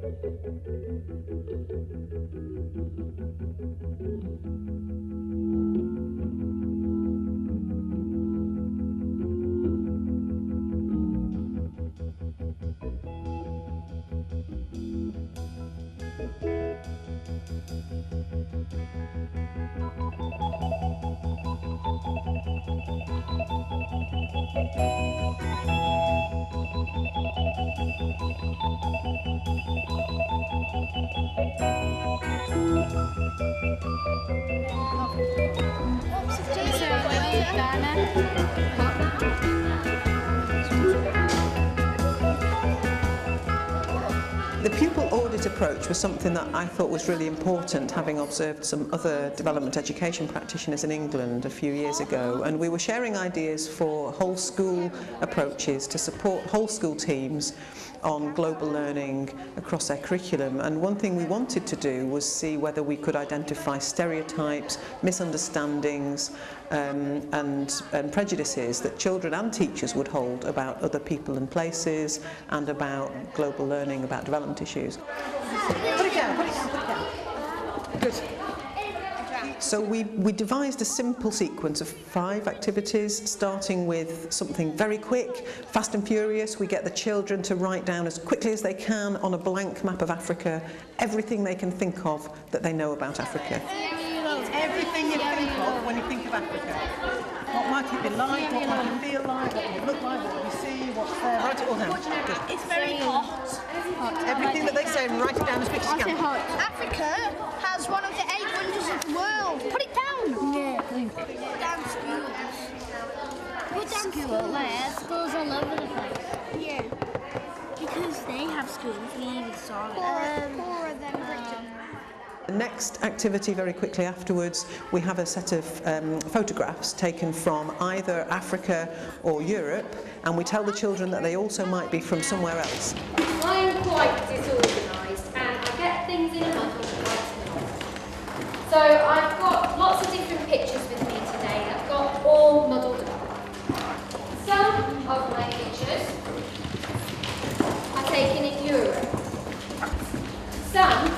The pupil audit approach was something that I thought was really important, having observed some other development education practitioners in England a few years ago, and we were sharing ideas for whole school approaches to support whole school teams on global learning across their curriculum. And one thing we wanted to do was see whether we could identify stereotypes, misunderstandings and prejudices that children and teachers would hold about other people and places and about global learning, about development issues. Put it down, put it down, put it down. Good. So we devised a simple sequence of 5 activities, starting with something very quick, fast and furious. We get the children to write down as quickly as they can on a blank map of Africa everything they can think of that they know about Africa. Everything you think of when you think of Africa. What might it be like, what might it feel like, what would it look like, what would you see, what's there, write it all down. Good. It's very hot. Everything that they say, write it down as quick as you can. Africa has one of the 8 wonders of the world. Put it down. Yeah. Put down schools. Put down schools. Like, schools all over the place. Yeah. Because they have schools, we even saw it. Poorer than Britain. The next activity, very quickly afterwards, we have a set of photographs taken from either Africa or Europe, and we tell the children that they also might be from somewhere else. I'm quite disorganised and I get things in a muddle quite a lot. So I've got lots of different pictures with me today that I've got all muddled up. Some of my pictures are taken in Europe. Some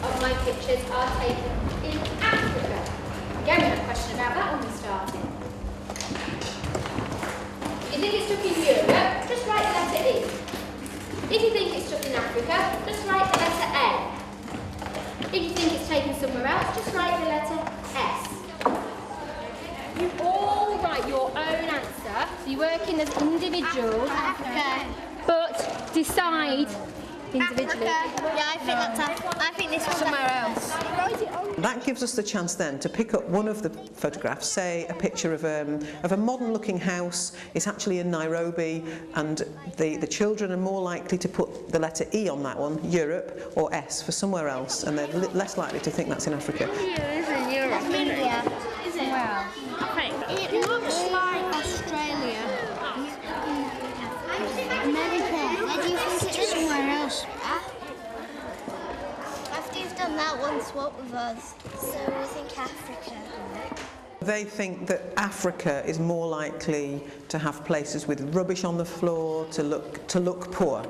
of my pictures are taken in Africa. Again, we had a question about that when we started. If you think it's took in Europe, just write the letter E. If you think it's took in Africa, just write the letter A. If you think it's taken somewhere else, just write the letter S. You all write your own answer, so you're working as individuals, but decide individually. Africa. Yeah, I think that's Africa. I think this is somewhere else. That gives us the chance then to pick up one of the photographs, say a picture of a modern-looking house. It's actually in Nairobi, and the children are more likely to put the letter E on that one, Europe, or S for somewhere else, and they're less likely to think that's in Africa. It's in Europe. India. Is it? Wow. It looks like Australia. America. Where do you think it's somewhere else? After you've done that one, swap with us. So we think Africa. They think that Africa is more likely to have places with rubbish on the floor, to look poor,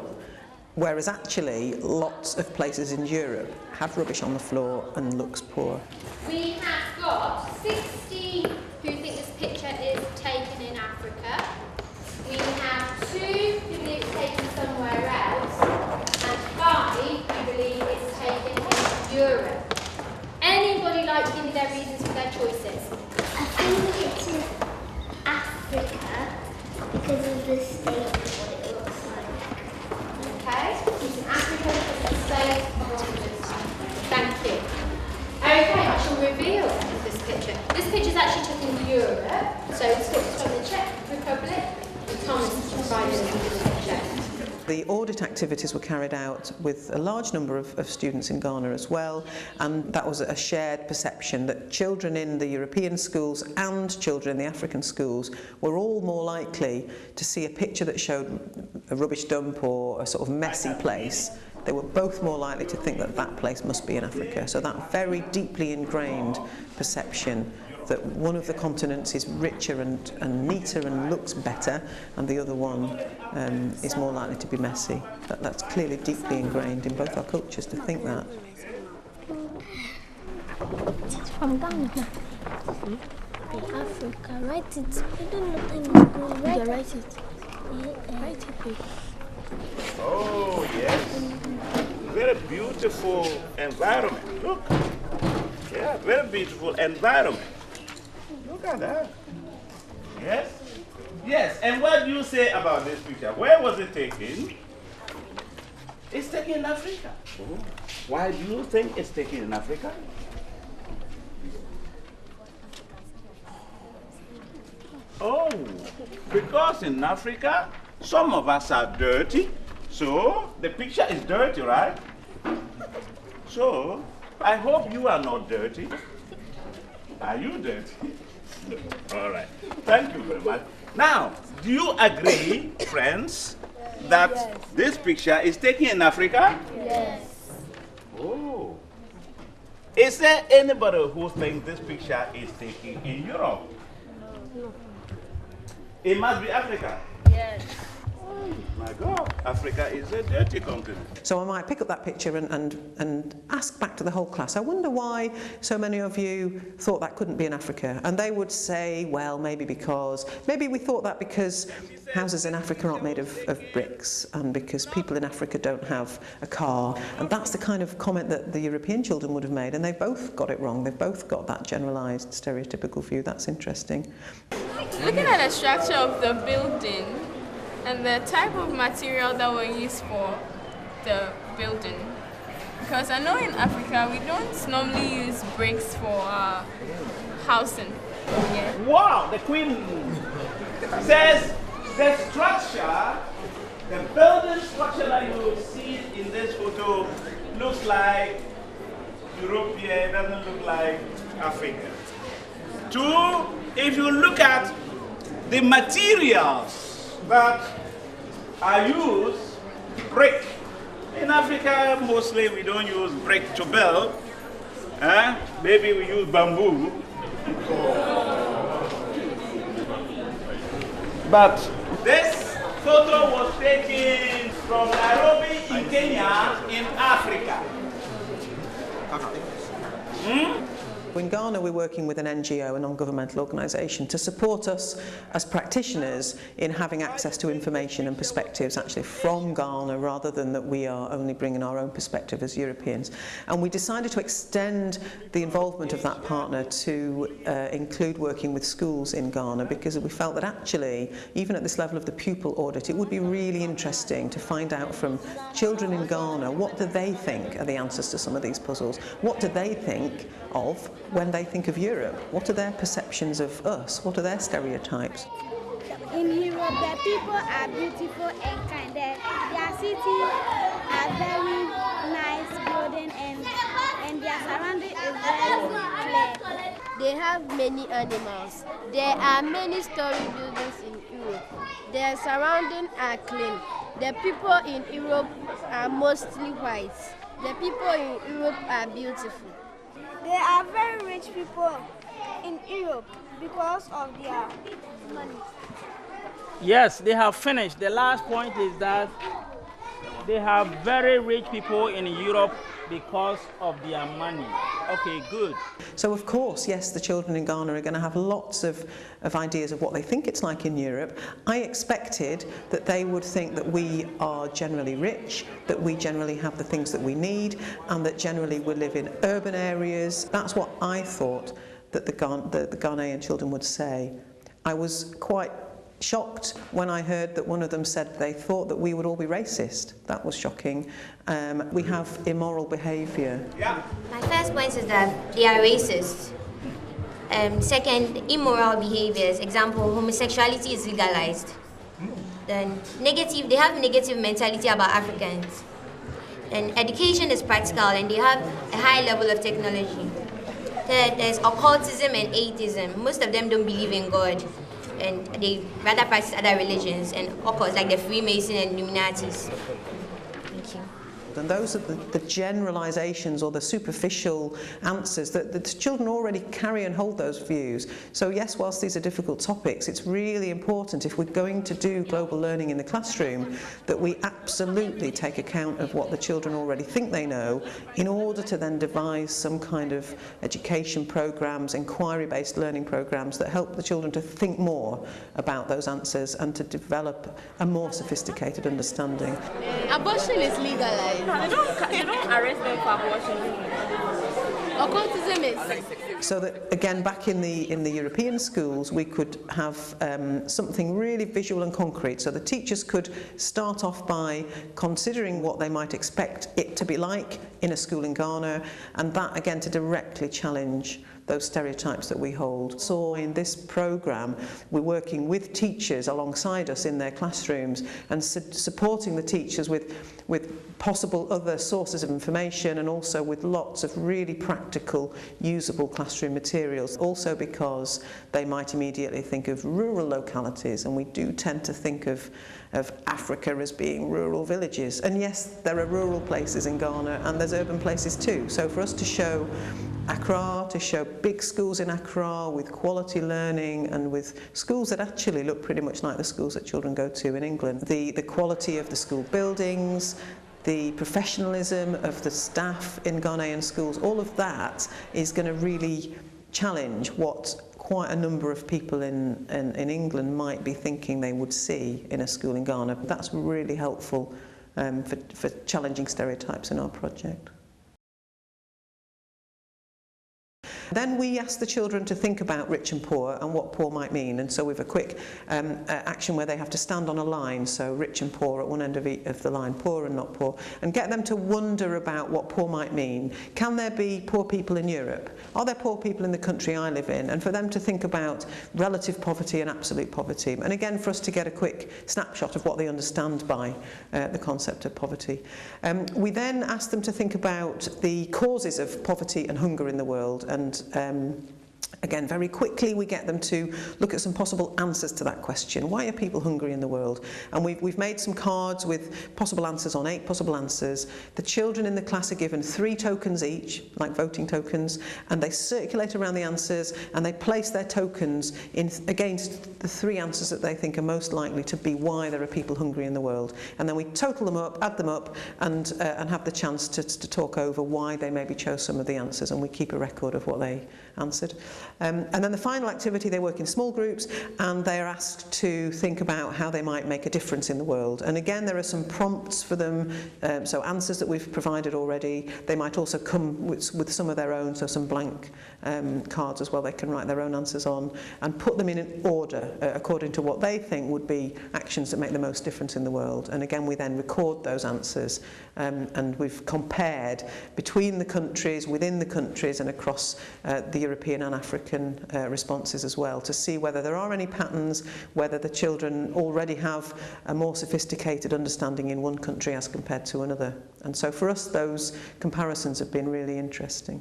whereas actually lots of places in Europe have rubbish on the floor and looks poor. We have got 60 who think this picture is taken in Africa. We have 2 who believe it's taken somewhere else, and 5 who believe it's taken in Europe. Anybody like to give me their reasons for their choices? I think it's in Africa because of the state of what it looks like. Okay, it's in Africa because of the state of what it looks like. Thank you. Okay, I shall reveal this picture. This picture is actually taken in Europe, so it's from the Czech Republic. Thomas provided this picture. The audit activities were carried out with a large number of students in Ghana as well, and that was a shared perception that children in the European schools and children in the African schools were all more likely to see a picture that showed a rubbish dump or a sort of messy place. They were both more likely to think that that place must be in Africa. So that very deeply ingrained perception that one of the continents is richer and neater and looks better, and the other one is more likely to be messy. That's clearly deeply ingrained in both our cultures to think that. It's from Ghana. Africa, write it. I don't know. Write it. Write it. Oh, yes. Very beautiful environment. Look. Yeah, very beautiful environment. Look at that. Yes? Yes, and what do you say about this picture? Where was it taken? It's taken in Africa. Oh. Why do you think it's taken in Africa? Oh, because in Africa, some of us are dirty, so the picture is dirty, right? So, I hope you are not dirty. Are you dirty? All right. Thank you very much. Now, do you agree, friends, that this picture is taken in Africa? Yes. Oh. Is there anybody who thinks this picture is taken in Europe? No. It must be Africa. Yes. Oh my God, Africa is a dirty continent. So I might pick up that picture and ask back to the whole class, I wonder why so many of you thought that couldn't be in Africa. And they would say, well, maybe we thought that because houses in Africa aren't made of bricks, and because people in Africa don't have a car. And that's the kind of comment that the European children would have made, and they've both got it wrong. They've both got that generalised, stereotypical view. That's interesting. Looking at the structure of the building and the type of material that were used for the building. Because I know in Africa we don't normally use bricks for housing. Yeah. Wow, the Queen says the structure, the building structure that you see in this photo looks like European, doesn't look like African. Two, if you look at the materials that are used, brick. In Africa, mostly we don't use brick to build. Maybe we use bamboo. But this photo was taken from Nairobi in Kenya, in Africa. In Ghana, we're working with an NGO, a non-governmental organisation, to support us as practitioners in having access to information and perspectives actually from Ghana, rather than that we are only bringing our own perspective as Europeans. And we decided to extend the involvement of that partner to include working with schools in Ghana, because we felt that actually, even at this level of the pupil audit, it would be really interesting to find out from children in Ghana, what do they think are the answers to some of these puzzles? What do they think of when they think of Europe? What are their perceptions of us? What are their stereotypes? In Europe, the people are beautiful and kind. Their cities are very nice building, and their surrounding is very clear. They have many animals. There are many story buildings in Europe. Their surroundings are clean. The people in Europe are mostly white. The people in Europe are beautiful. There are very rich people in Europe because of their money. Yes, they have finished. The last point is that they have very rich people in Europe because of their money. Okay, good. So of course, yes, the children in Ghana are going to have lots of ideas of what they think it's like in Europe. I expected that they would think that we are generally rich, that we generally have the things that we need, and that generally we live in urban areas. That's what I thought that the Ghanaian children would say. I was quite shocked when I heard that one of them said they thought that we would all be racist. That was shocking. We have immoral behaviour. Yeah. My first point is that they are racist. Second, immoral behaviors. Example, homosexuality is legalized. Then they have negative mentality about Africans. And education is practical, and they have a high level of technology. Third, there's occultism and atheism. Most of them don't believe in God, and they rather practice other religions and occults like the Freemason and Illuminatis. Thank you. world. And those are the generalisations or the superficial answers that the children already carry and hold those views. So yes, whilst these are difficult topics, it's really important, if we're going to do global learning in the classroom, that we absolutely take account of what the children already think they know, in order to then devise some kind of education programmes, inquiry-based learning programmes that help the children to think more about those answers and to develop a more sophisticated understanding. Abortion is legalized. They don't arrest them for abortion. Occultism is. So that, again, back in the European schools, we could have something really visual and concrete. So the teachers could start off by considering what they might expect it to be like in a school in Ghana, and that, again, to directly challenge those stereotypes that we hold. So in this programme, we're working with teachers alongside us in their classrooms and supporting the teachers with possible other sources of information, and also with lots of really practical, usable classroom materials. Also because they might immediately think of rural localities, and we do tend to think of Africa as being rural villages. And yes, there are rural places in Ghana, and there's urban places too. So for us to show Accra, to show big schools in Accra with quality learning and with schools that actually look pretty much like the schools that children go to in England. The quality of the school buildings, the professionalism of the staff in Ghanaian schools, all of that is going to really challenge what quite a number of people in England might be thinking they would see in a school in Ghana. That's really helpful for challenging stereotypes in our project. Then we ask the children to think about rich and poor and what poor might mean, and so we have a quick action where they have to stand on a line, so rich and poor at one end of the line, poor and not poor, and get them to wonder about what poor might mean. Can there be poor people in Europe? Are there poor people in the country I live in? And for them to think about relative poverty and absolute poverty, and again for us to get a quick snapshot of what they understand by the concept of poverty. We then ask them to think about the causes of poverty and hunger in the world, and again, very quickly we get them to look at some possible answers to that question. Why are people hungry in the world? And we've made some cards with possible answers on 8 possible answers. The children in the class are given 3 tokens each, like voting tokens, and they circulate around the answers, and they place their tokens against the 3 answers that they think are most likely to be why there are people hungry in the world. And then we total them up, add them up, and have the chance to talk over why they maybe chose some of the answers, and we keep a record of what they answered. And then the final activity, they work in small groups, and they are asked to think about how they might make a difference in the world. And again, there are some prompts for them, so answers that we've provided already. They might also come with some of their own, so some blank cards as well they can write their own answers on, and put them in an order according to what they think would be actions that make the most difference in the world. And again, we then record those answers, and we've compared between the countries, within the countries, and across the European and African responses as well, to see whether there are any patterns, whether the children already have a more sophisticated understanding in one country as compared to another. And so for us, those comparisons have been really interesting.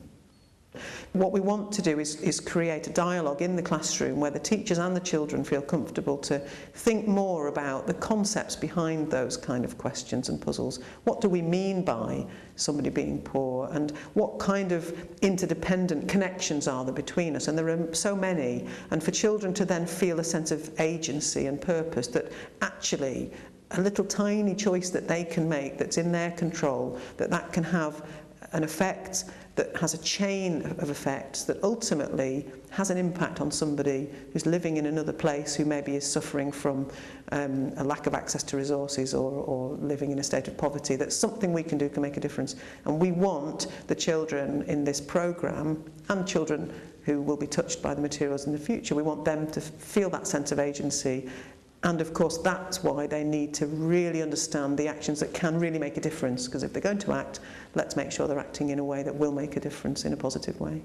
What we want to do is create a dialogue in the classroom where the teachers and the children feel comfortable to think more about the concepts behind those kind of questions and puzzles. What do we mean by somebody being poor, and what kind of interdependent connections are there between us? And there are so many, and for children to then feel a sense of agency and purpose, that actually a little tiny choice that they can make that's in their control, that can have an effect that has a chain of effects that ultimately has an impact on somebody who's living in another place, who maybe is suffering from a lack of access to resources or living in a state of poverty. That's something we can do, can make a difference. And we want the children in this programme, and children who will be touched by the materials in the future, we want them to feel that sense of agency. And of course, that's why they need to really understand the actions that can really make a difference, because if they're going to act, let's make sure they're acting in a way that will make a difference in a positive way.